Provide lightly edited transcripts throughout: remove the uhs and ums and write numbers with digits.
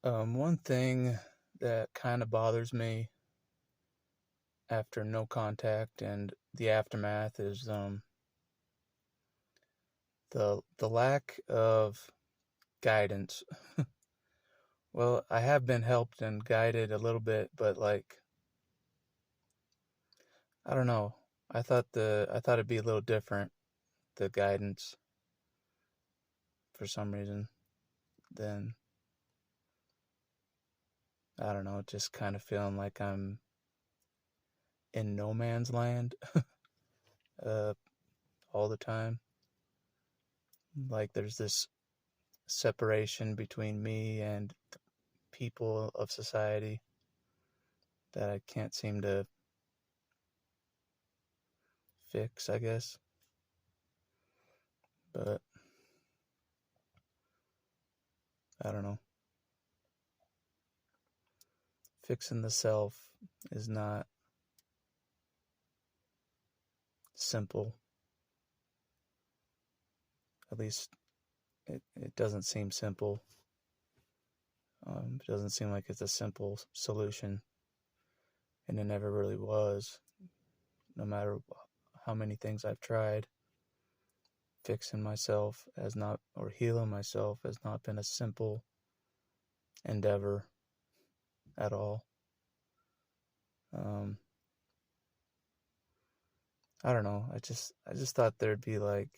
One thing that kind of bothers me after no contact and the aftermath is the lack of guidance. Well, I have been helped and guided a little bit, but like I don't know. I thought it'd be a little different, the guidance for some reason. Then I don't know, just kind of feeling like I'm in no man's land uh all the time. Like there's this separation between me and the people of society that I can't seem to fix, I guess. But I don't know. Fixing the self is not simple. At least it doesn't seem simple. It doesn't seem like it's a simple solution, and it never really was. No matter how many things I've tried, fixing myself has not, or healing myself has not been a simple endeavor at all. Um, I don't know. I just thought there'd be like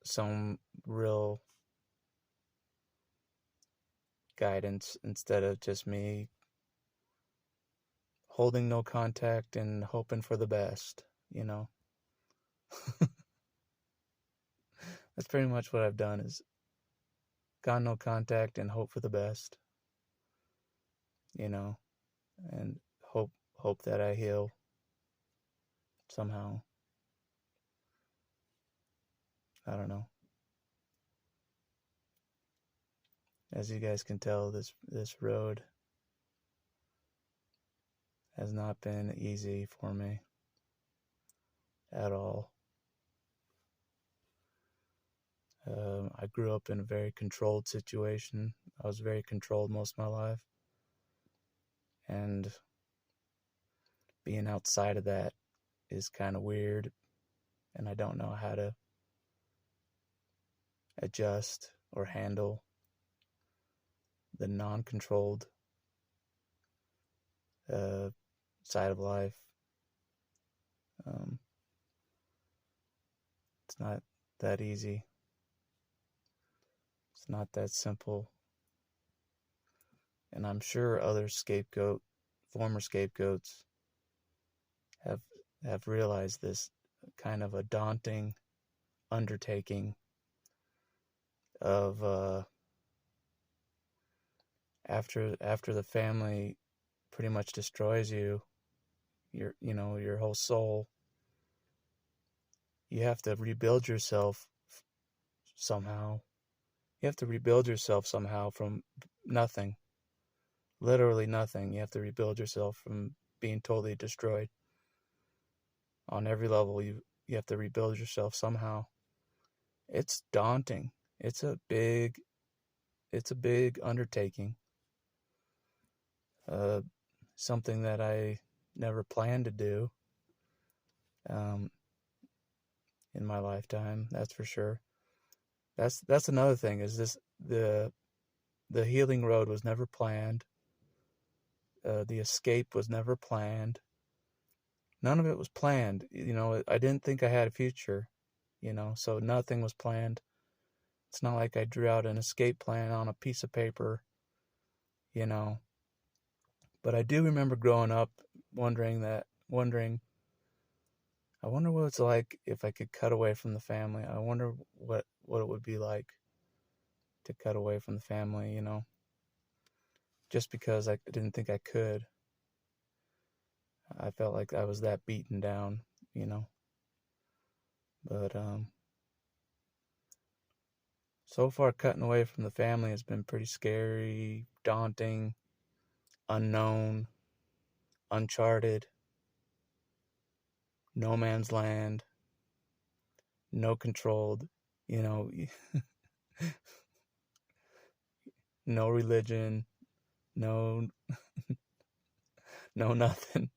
some real guidance instead of just me holding no contact and hoping for the best, you know. That's pretty much what I've done is got no contact and hope for the best, you know, and hope that I heal somehow. I don't know. As you guys can tell, this road has not been easy for me at all. I grew up in a very controlled situation. I was very controlled most of my life. And being outside of that is kind of weird. And I don't know how to adjust or handle the non controlled uh, side of life. Um, it's not that easy. It's not that simple. And I'm sure other former scapegoats have have realized this kind of a daunting undertaking of after the family pretty much destroys you, your whole soul. You have to rebuild yourself somehow. You have to rebuild yourself somehow from nothing, literally nothing. You have to rebuild yourself from being totally destroyed on every level. You have to rebuild yourself somehow. It's daunting. It's a big it's a big undertaking. Uh, Something that I never planned to do um, in my lifetime. That's for sure. That's another thing. Is this the healing road was never planned. The escape was never planned. None of it was planned. I didn't think I had a future. So nothing was planned. It's not like I drew out an escape plan on a piece of paper. You know. But I do remember growing up wondering, I wonder what it's like if I could cut away from the family. I wonder what it would be like to cut away from the family. Just because I didn't think I could. I felt like I was that beaten down. But so far cutting away from the family has been pretty scary, daunting, unknown, uncharted, no man's land, no controlled you know, no religion, no, no nothing.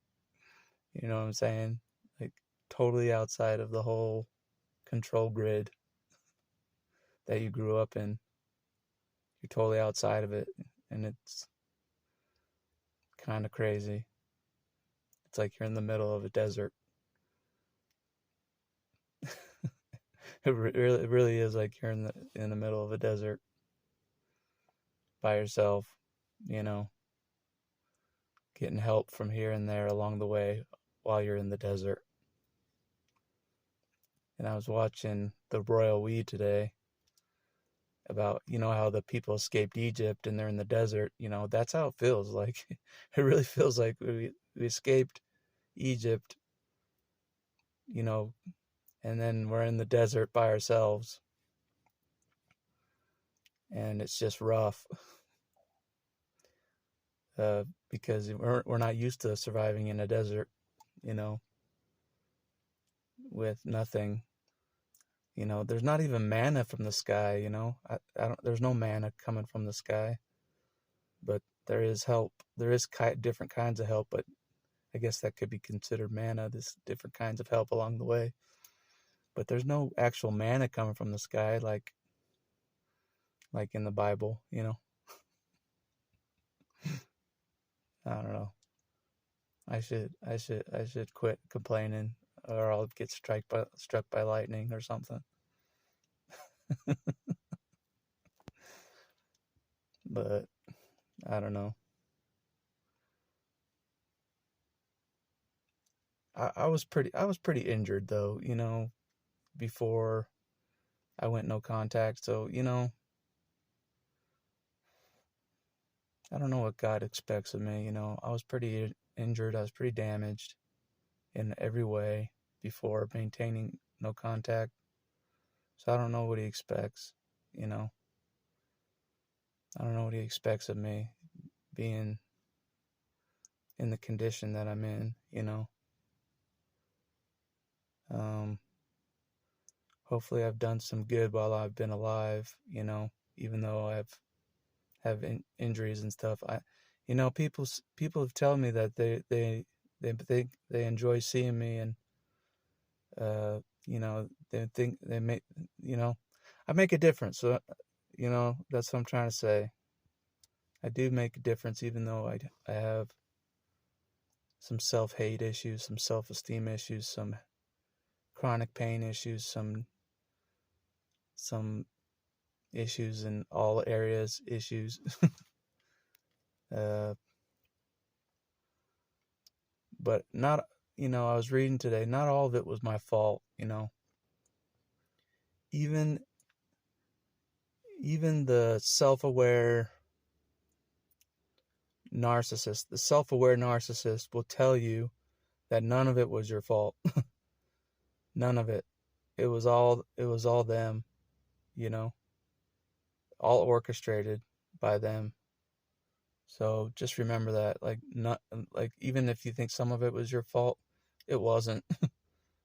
You know what I'm saying? Like totally outside of the whole control grid that you grew up in. You're totally outside of it, and it's kind of crazy. It's like you're in the middle of a desert. It really is like you're in the middle of a desert by yourself, you know, getting help from here and there along the way while you're in the desert. And I was watching the Royal We today about, how the people escaped Egypt and they're in the desert. That's how it feels. Like, it really feels like we escaped Egypt, you know, and then we're in the desert by ourselves. And it's just rough because we're not used to surviving in a desert, you know, with nothing. There's not even manna from the sky, I don't, there's no manna coming from the sky, but there is help. There is different kinds of help, but I guess that could be considered manna, this different kinds of help along the way. But there's no actual manna coming from the sky like in the Bible, I don't know. I should quit complaining or I'll get struck by lightning or something. But I don't know. I was pretty injured though, before I went no contact. So, I don't know what God expects of me. I was pretty injured. I was pretty damaged in every way before maintaining no contact. So I don't know what he expects, you know. I don't know what he expects of me being in the condition that I'm in. Um, Hopefully I've done some good while I've been alive, even though have injuries and stuff. People have told me that they think they enjoy seeing me, and they think they make I make a difference. So that's what I'm trying to say. I do make a difference, even though I have some self-hate issues, some self-esteem issues, some chronic pain issues, some issues in all areas issues. uh, but not, I was reading today, not all of it was my fault. Even even the self-aware narcissist will tell you that none of it was your fault. None of it. It was all them, you know, all orchestrated by them. So just remember that, like, not like, even if you think some of it was your fault, it wasn't.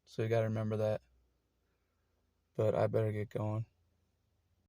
So you got to remember that. But I better get going.